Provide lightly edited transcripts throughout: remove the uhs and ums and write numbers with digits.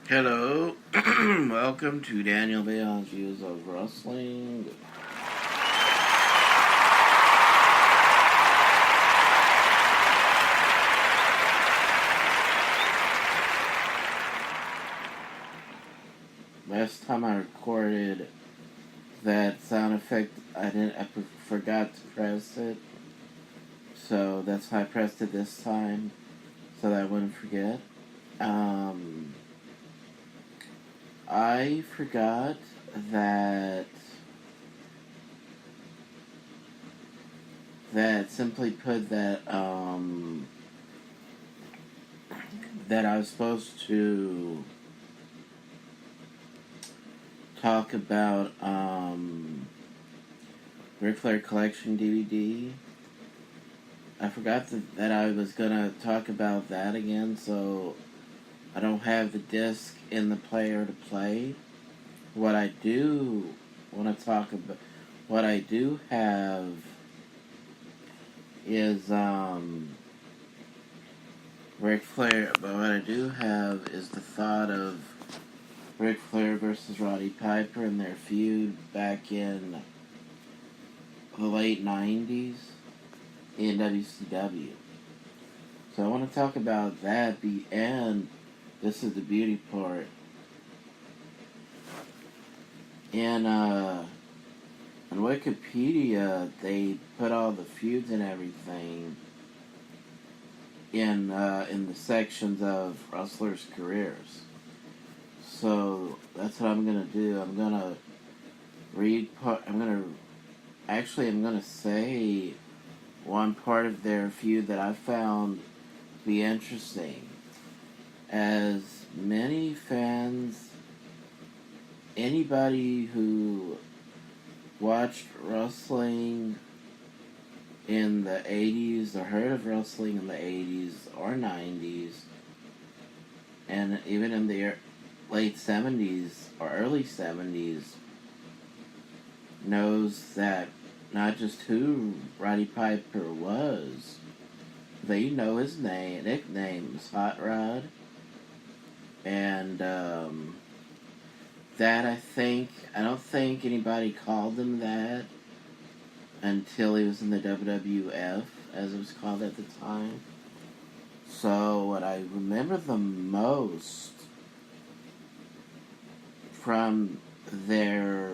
Hello, welcome to Daniel Bayon's Views of Wrestling. Last time I recorded that sound effect, I forgot to press it, so that's why I pressed it this time, so that I wouldn't forget. I forgot that simply put that I was supposed to talk about Ric Flair Collection DVD. I forgot that I was gonna talk about that again, so I don't have the disc in the player to play. What I do want to talk about, what I do have is Ric Flair, but what I do have is the thought of Ric Flair versus Roddy Piper and their feud back in the late 90s in WCW. So I want to talk about that, and this is the beauty part. And on Wikipedia, they put all the feuds and everything in the sections of wrestlers' careers. So that's what I'm gonna do. I'm gonna say one part of their feud that I found to be interesting. As many fans, anybody who watched wrestling in the 80s or heard of wrestling in the 80s or 90s, and even in the late 70s or early 70s, knows that not just who Roddy Piper was, they know his nickname was Hot Rod, and that I don't think anybody called him that until he was in the WWF, as it was called at the time. So what I remember the most from their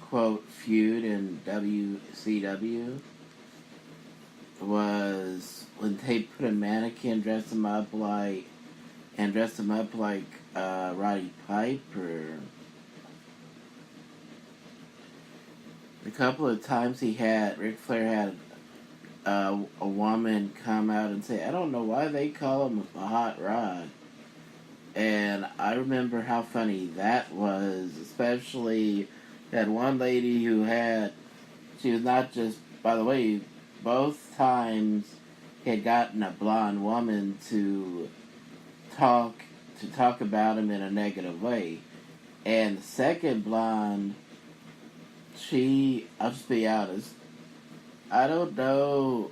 quote feud in WCW was when they put a mannequin, dressed him up like Roddy Piper. A couple of times Ric Flair had a woman come out and say, I don't know why they call him a hot rod. And I remember how funny that was, especially that one lady she was not just, by the way, both times he had gotten a blonde woman to talk about him in a negative way. And the second blonde, I'll just be honest, I don't know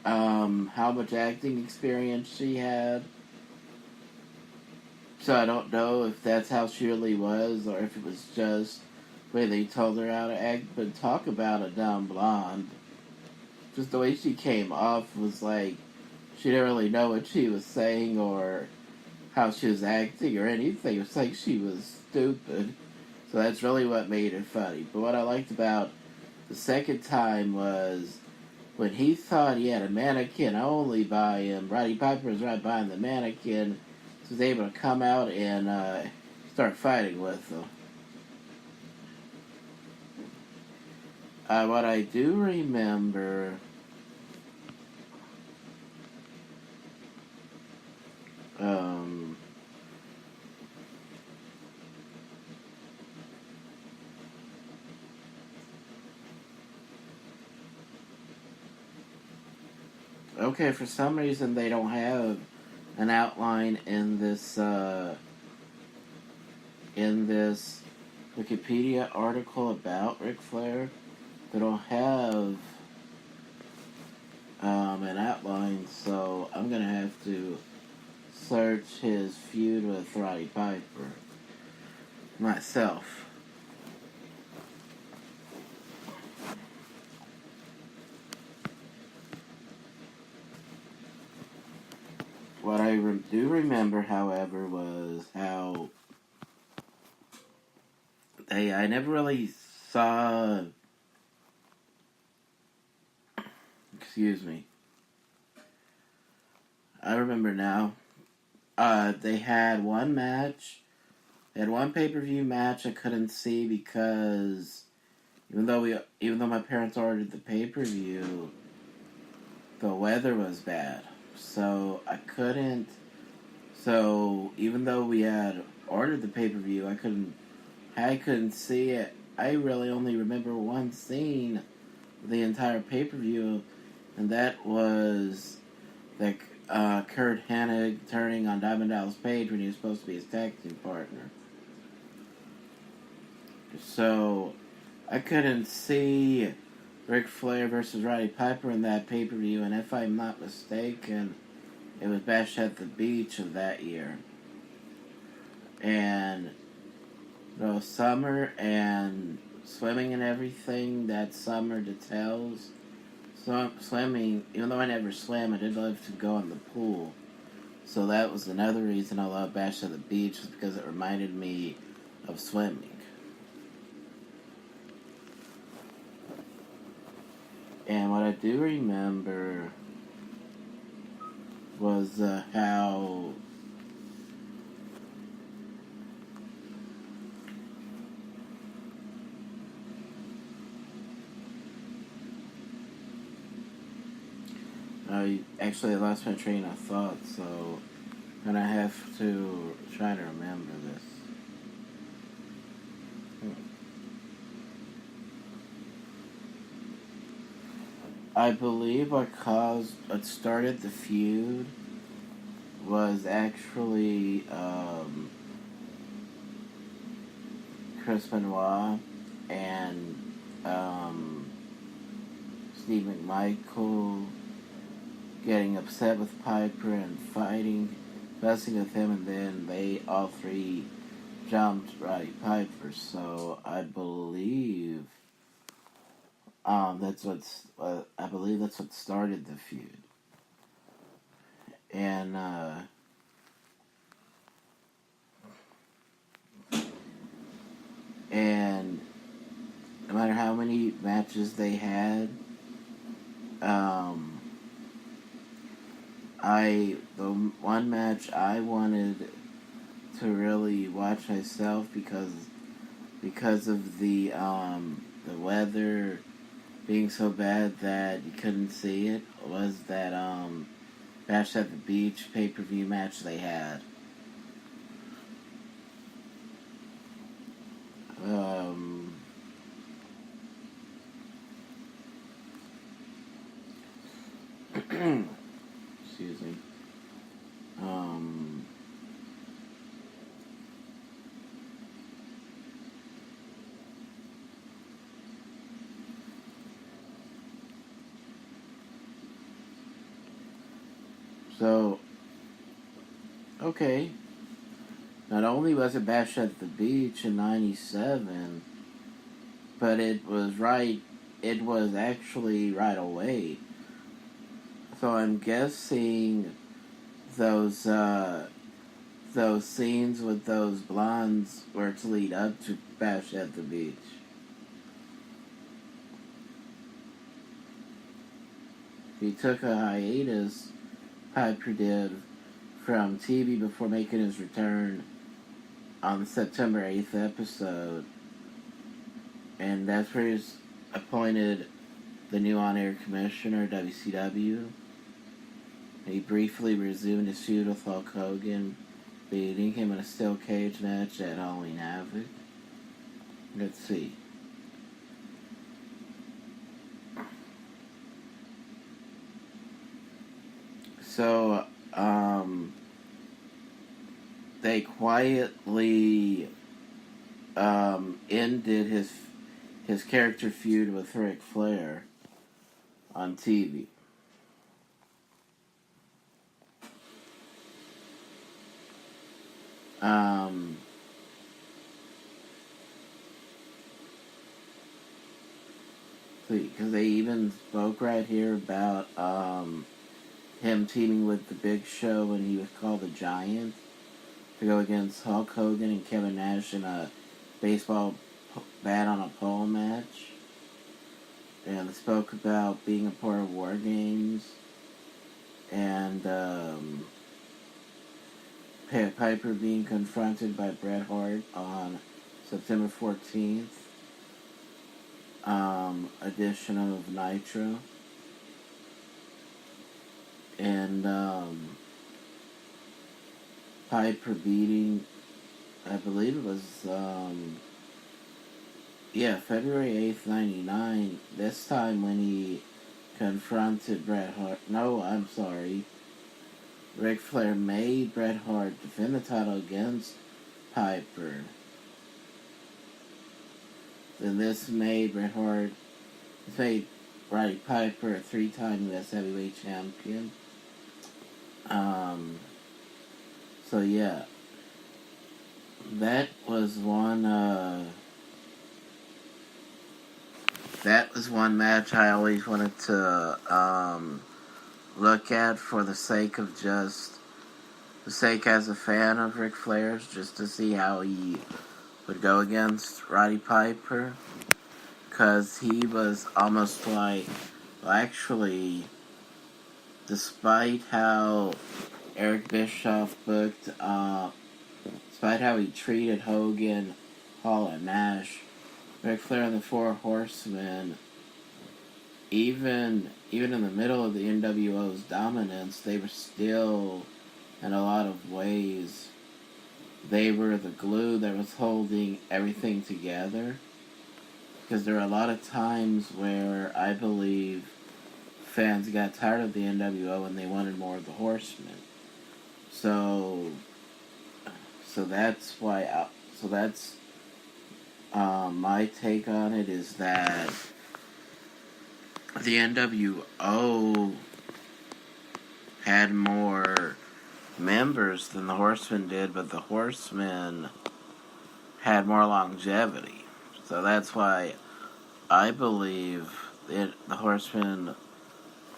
how much acting experience she had. So I don't know if that's how she really was or if it was just the way they told her how to act. But talk about a dumb blonde. Just the way she came off was like she didn't really know what she was saying or how she was acting or anything. It was like she was stupid. So that's really what made her funny. But what I liked about the second time was when he thought he had a mannequin only by him, Roddy Piper was right behind the mannequin, so he was able to come out and start fighting with them. What I do remember okay, for some reason they don't have an outline in this Wikipedia article about Ric Flair. They don't have an outline, so I'm gonna have to search his feud with Roddy Piper myself. What I do remember, however, was how I never really saw. Excuse me. I remember now. They had one match. They had one pay-per-view match I couldn't see because even though my parents ordered the pay-per-view, the weather was bad. So I couldn't. So even though we had ordered the pay-per-view, I couldn't see it. I really only remember one scene of the entire pay-per-view, and that was the Kurt Hennig turning on Diamond Dallas Page when he was supposed to be his tag team partner. So I couldn't see Ric Flair versus Roddy Piper in that pay-per-view, and if I'm not mistaken, it was Bash at the Beach of that year. And summer and swimming and everything that summer details. So swimming, even though I never swam, I did love to go in the pool. So that was another reason I love Bash at the Beach, was because it reminded me of swimming. And what I do remember was how I lost my train of thought, so I'm gonna have to try to remember this. I believe what started the feud was actually Chris Benoit and Steve McMichael getting upset with Piper and fussing with him, and then they all three jumped Roddy Piper. So I believe that's what started the feud. And no matter how many matches they had, the one match I wanted to really watch myself because of the weather being so bad that you couldn't see it, was that Bash at the Beach pay-per-view match they had. Excuse me. So, okay. Not only was it Bash at the Beach in '97, but it was actually right away. So I'm guessing those scenes with those blondes were to lead up to Bash at the Beach. He took a hiatus, Piper did, from TV before making his return on the September 8th episode. And that's where he was appointed the new on-air commissioner, WCW. He briefly resumed his feud with Hulk Hogan, beating him in a steel cage match at Halloween Havoc. Let's see. So, they quietly ended his character feud with Ric Flair on TV. Um, because they even spoke right here about him teaming with the Big Show when he was called the Giant to go against Hulk Hogan and Kevin Nash in a baseball bat on a pole match. And they spoke about being a part of War Games. And Piper being confronted by Bret Hart on September 14th. Edition of Nitro. And Piper beating, I believe it was, February 8th, 99. This time when he confronted Bret Hart. No, I'm sorry. Ric Flair made Bret Hart defend the title against Piper. Then this made made Roddy Piper a 3-time U.S. Heavyweight Champion. So yeah. That was one match I always wanted to look at for the sake as a fan of Ric Flair's, just to see how he would go against Roddy Piper, because he was almost like, well, actually, despite how Eric Bischoff booked, despite how he treated Hogan, Hall, and Nash, Ric Flair and the Four Horsemen, even in the middle of the NWO's dominance, they were still, in a lot of ways, they were the glue that was holding everything together. Because there were a lot of times where I believe fans got tired of the NWO and they wanted more of the Horsemen. So that's why. So that's my take on it, is that the NWO had more members than the Horsemen did, but the Horsemen had more longevity. So that's why I believe the Horsemen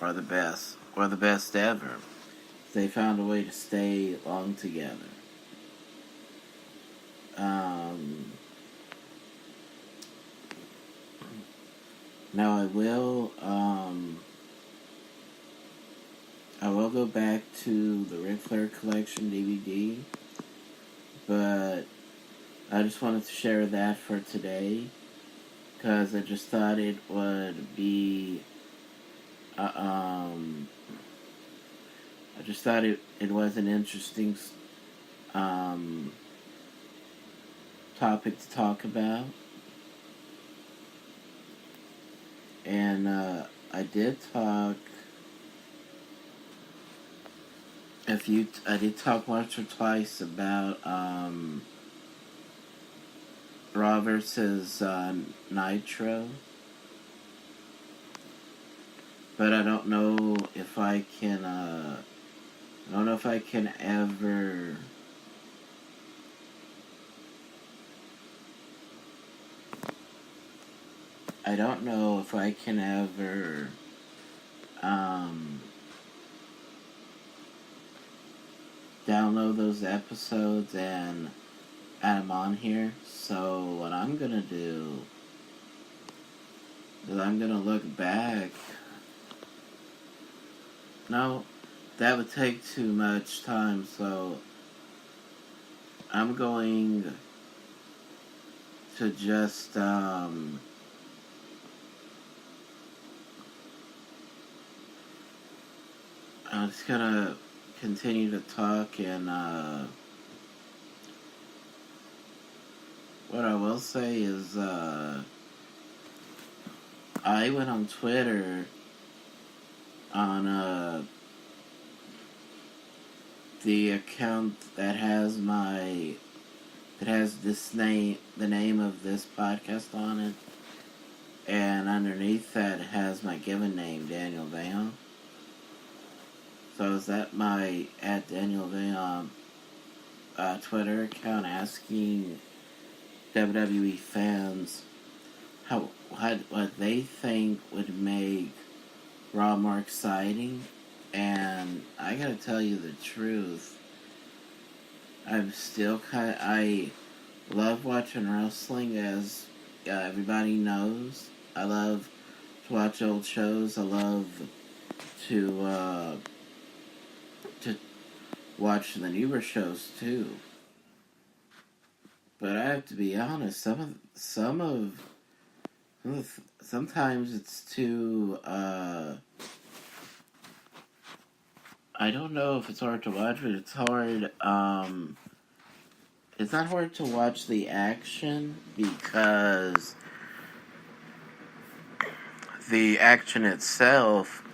are the best ever. They found a way to stay long together. Now I will go back to the Ric Flair Collection DVD, but I just wanted to share that for today, because I just thought it would be, I just thought it was an interesting topic to talk about. And I did talk I did talk once or twice about Raw versus Nitro, but I don't know if I can ever download those episodes and add them on here. So what I'm gonna do is I'm gonna look back. No, that would take too much time, so I'm going to just I'm just gonna continue to talk, and what I will say is I went on Twitter on the account that has this name, the name of this podcast on it, and underneath that it has my given name, Daniel Vayon. So is that my @Daniel Vayon Twitter account asking WWE fans what they think would make Raw more exciting, and I gotta tell you the truth. I love watching wrestling, as everybody knows. I love to watch old shows. I love to watch the newer shows too. But I have to be honest. Sometimes it's too. I don't know if it's hard to watch, but it's hard. It's not hard to watch the action because the action itself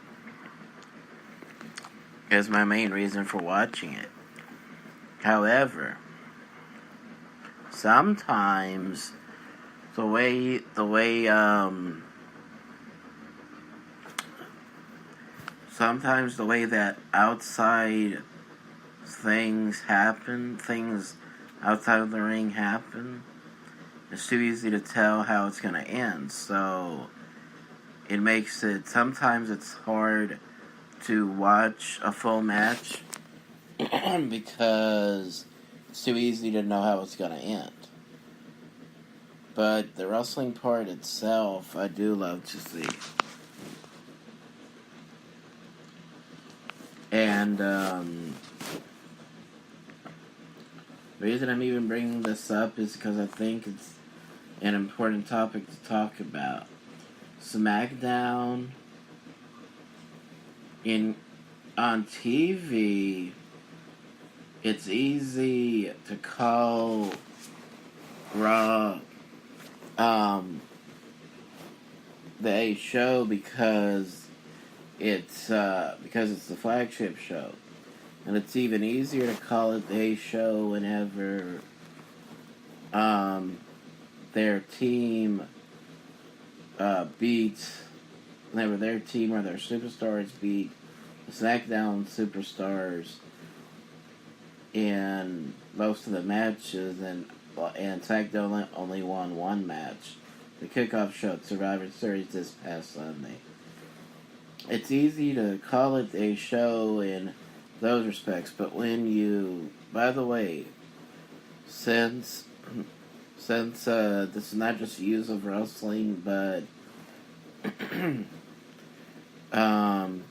is my main reason for watching it. However, sometimes the way that outside things outside of the ring happen, it's too easy to tell how it's going to end. So it makes it, sometimes it's hard to watch a full match because it's too easy to know how it's going to end. But the wrestling part itself, I do love to see. And the reason I'm even bringing this up is because I think it's an important topic to talk about. SmackDown on TV, it's easy to call Raw the A show because it's the flagship show, and it's even easier to call it the A show whenever their team whenever their team or their superstars beat the SmackDown superstars in most of the matches, and SmackDown only won one match, the kickoff show at Survivor Series this past Sunday. It's easy to call it a show in those respects, but by the way, since this is not just views of wrestling, but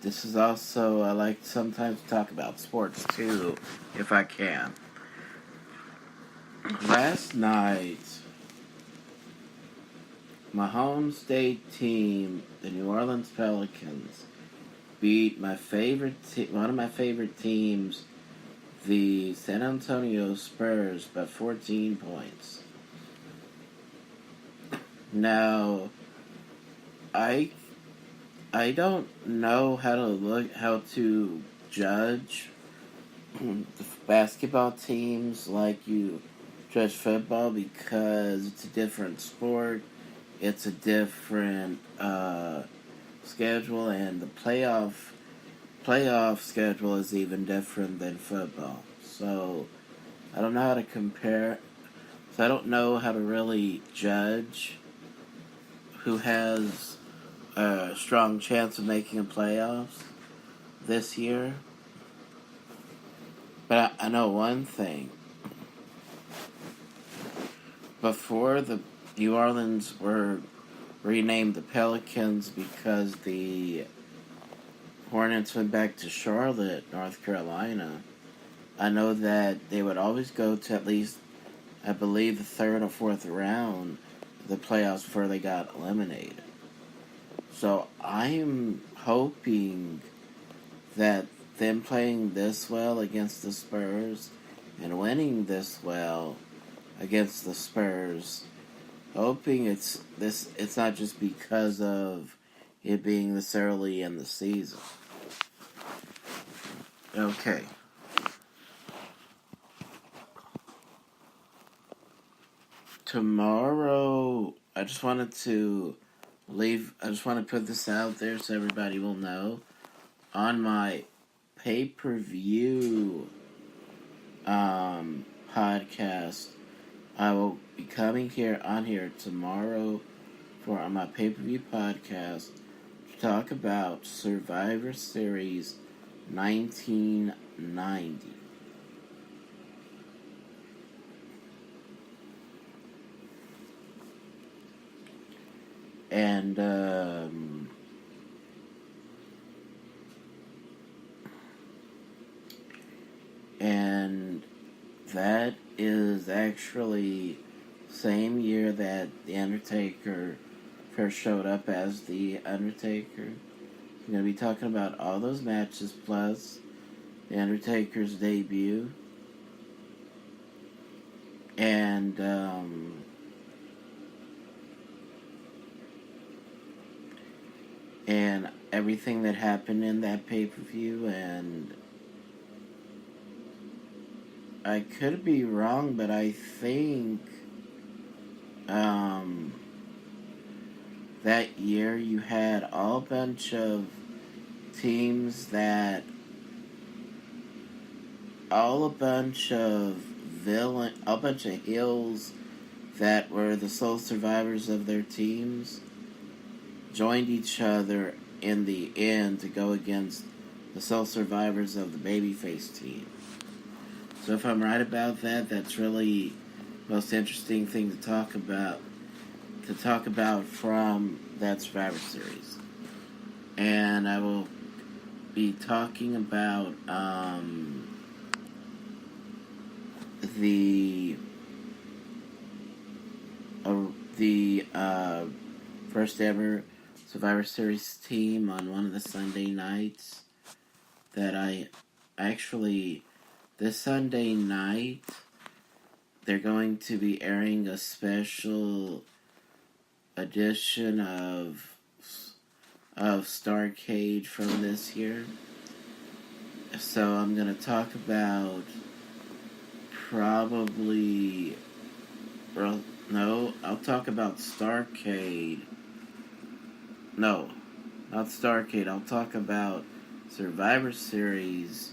this is also, I like sometimes to talk about sports too, if I can. Last night, my home state team, the New Orleans Pelicans, beat one of my favorite teams, the San Antonio Spurs, by 14 points. Now, I don't know how to judge the basketball teams like you judge football, because it's a different sport. It's a different schedule, and the playoff schedule is even different than football. So I don't know how to compare. So I don't know how to really judge who has a strong chance of making the playoffs this year. But I know one thing. Before the New Orleans were renamed the Pelicans because the Hornets went back to Charlotte, North Carolina, I know that they would always go to at least, I believe, the third or fourth round of the playoffs before they got eliminated. So I'm hoping that them playing this well against the Spurs and winning this well against the Spurs, hoping it's not just because of it being this early in the season. Okay. Tomorrow, I just want to put this out there so everybody will know. On my pay-per-view podcast. I will be coming on here tomorrow for my pay-per-view podcast to talk about Survivor Series 1990. And that is actually same year that The Undertaker first showed up as The Undertaker. I'm going to be talking about all those matches plus The Undertaker's debut. And everything that happened in that pay-per-view. And I could be wrong, but I think that year you had all a bunch of teams all a bunch of heels that were the sole survivors of their teams joined each other in the end to go against the sole survivors of the babyface team. So if I'm right about that, that's really the most interesting thing to talk about from that Survivor Series. And I will be talking about the first ever Survivor Series team on one of the Sunday nights that this Sunday night they're going to be airing a special edition of Starrcade from this year. So I'm going to talk about I'll talk about Starrcade. No, not Starrcade. I'll talk about Survivor Series,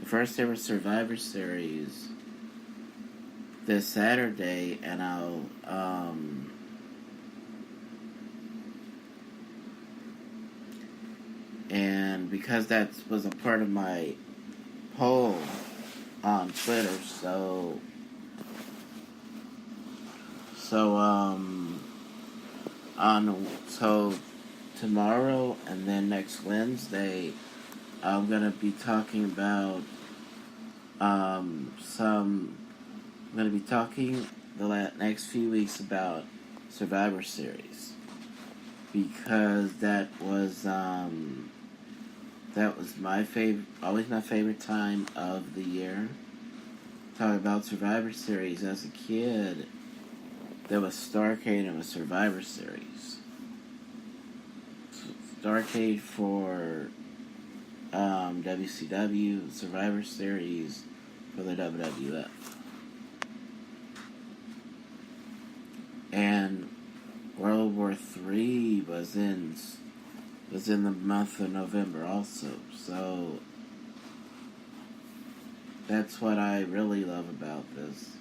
the first ever Survivor Series, this Saturday, and and because that was a part of my poll on Twitter, so tomorrow and then next Wednesday, I'm gonna be talking about I'm gonna be talking the next few weeks about Survivor Series because that was always my favorite time of the year. Talk about Survivor Series. As a kid, there was Starrcade and was Survivor Series. Starrcade for WCW, Survivor Series for the WWF. And World War III was in the month of November also. So that's what I really love about this.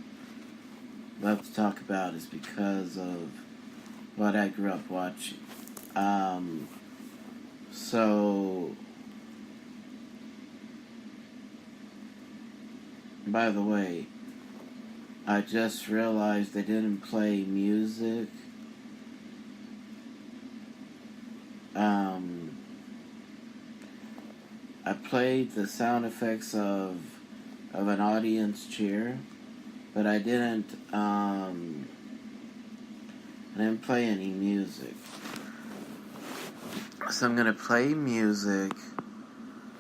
Love to talk about is because of what I grew up watching. So, by the way, I just realized they didn't play music. I played the sound effects of an audience cheer, but I didn't play any music. So I'm gonna play music,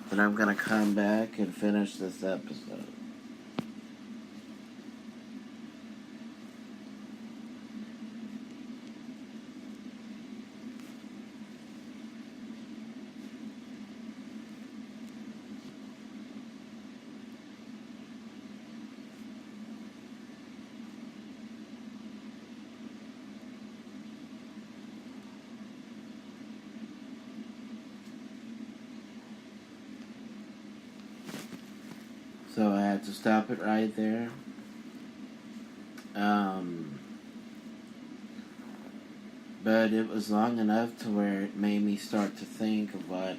then I'm gonna come back and finish this episode. So I had to stop it right there. Um, but it was long enough to where it made me start to think of what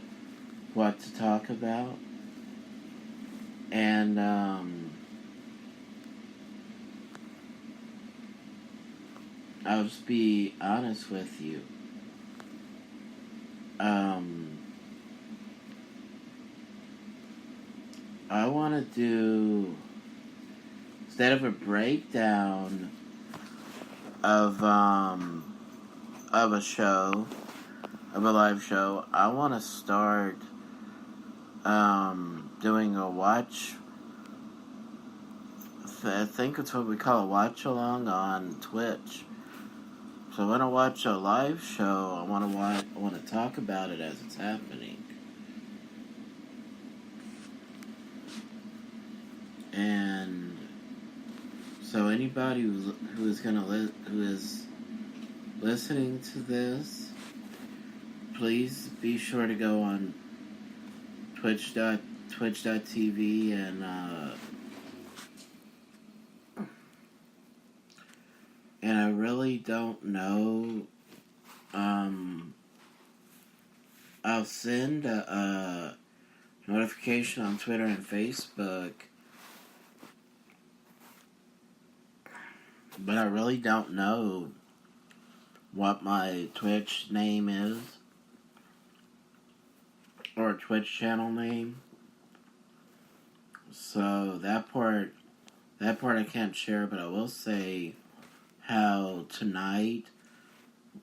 to talk about. And I'll just be honest with you. Um, I want to do, instead of a breakdown of a show, of a live show, I want to start doing a watch. I think it's what we call a watch along on Twitch. So when I watch a live show, I want to talk about it as it's happening. And so anybody who is listening to this, please be sure to go on twitch.tv and I really don't know. I'll send a notification on Twitter and Facebook, but I really don't know what my Twitch name is, or Twitch channel name. So that part I can't share, but I will say how tonight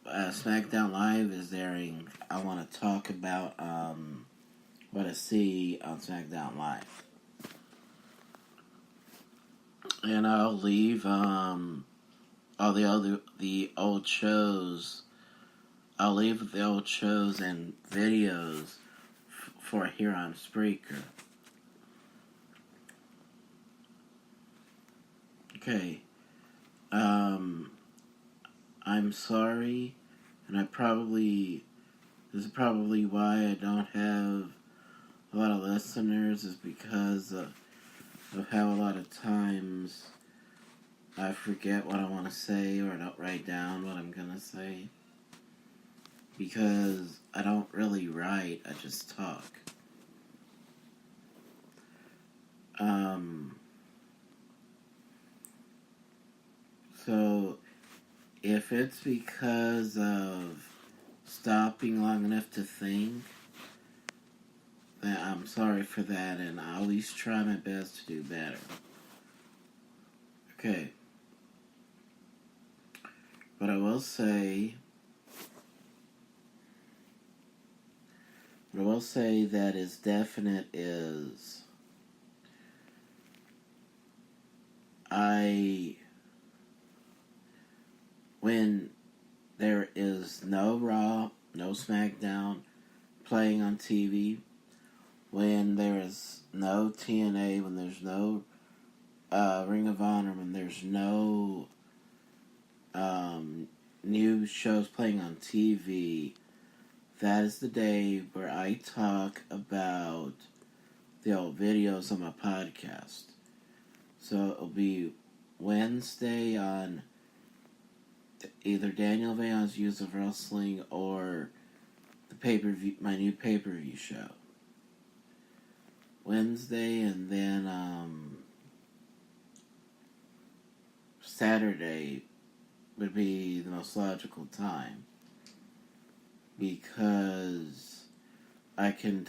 SmackDown Live is airing. I want to talk about what I see on SmackDown Live, and I'll leave all the old shows. I'll leave the old shows and videos for here on Spreaker. Okay. I'm sorry, and this is probably why I don't have a lot of listeners, is because of how a lot of times I forget what I want to say, or I don't write down what I'm gonna say, because I don't really write, I just talk. So if it's because of stopping long enough to think, then I'm sorry for that, and I always try my best to do better. Okay. But I will say that is definite is when there is no Raw, no SmackDown playing on TV, when there is no TNA, when there's no Ring of Honor, when there's no new shows playing on TV, that is the day where I talk about the old videos on my podcast. So it'll be Wednesday on either Daniel Vaughn's Use of Wrestling or the pay-per-view, my new pay-per-view show. Wednesday, and then Saturday would be the most logical time, because I can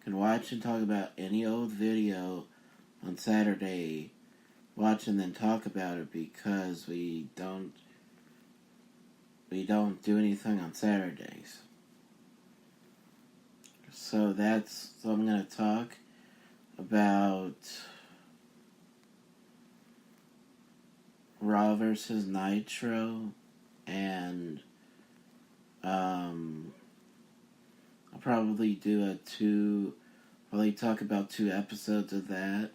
watch and talk about any old video on Saturday, watch and then talk about it, because we don't do anything on Saturdays. So I'm going to talk about Raw versus Nitro, and I'll probably talk about 2 episodes of that,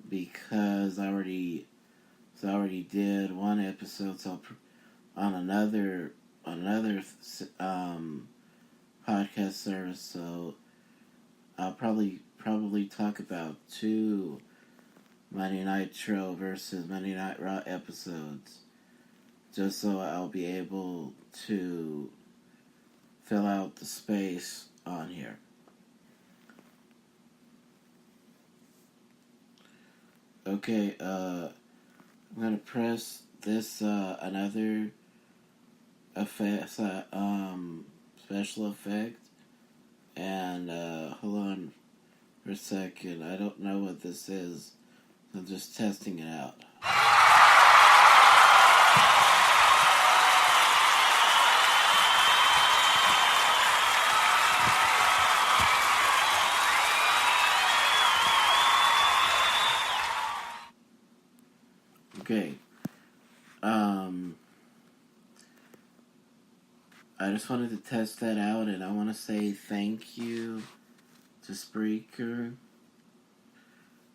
because I already did 1 episode, so on another podcast service, so I'll probably talk about 2 Monday Nitro versus Monday Night Raw episodes, just so I'll be able to fill out the space on here. Okay, I'm gonna press this another effect, special effect, and hold on for a second. I don't know what this is. I'm just testing it out. Okay. I just wanted to test that out, and I want to say thank you to Spreaker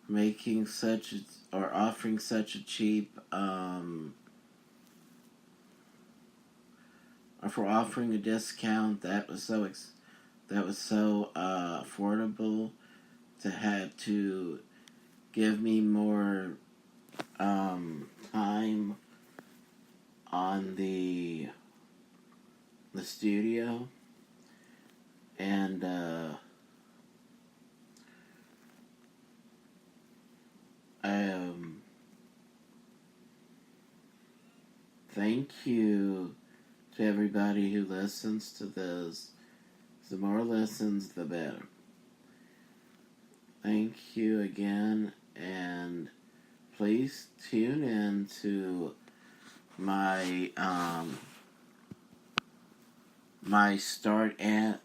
making or offering such a cheap, or for offering a discount that was so affordable to have to give me more time on the studio, and thank you to everybody who listens to this. The more listens, the better. Thank you again, and please tune in to my my start and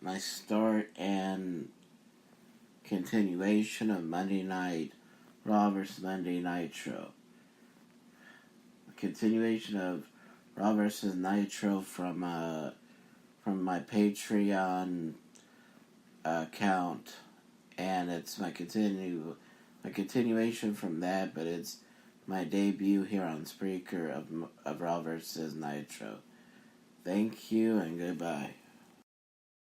continuation of Monday Night Raw vs. Monday Nitro. A continuation of Raw vs. Nitro from my Patreon account, and it's my continuation from that, but it's my debut here on Spreaker of Raw vs. Nitro. Thank you and goodbye.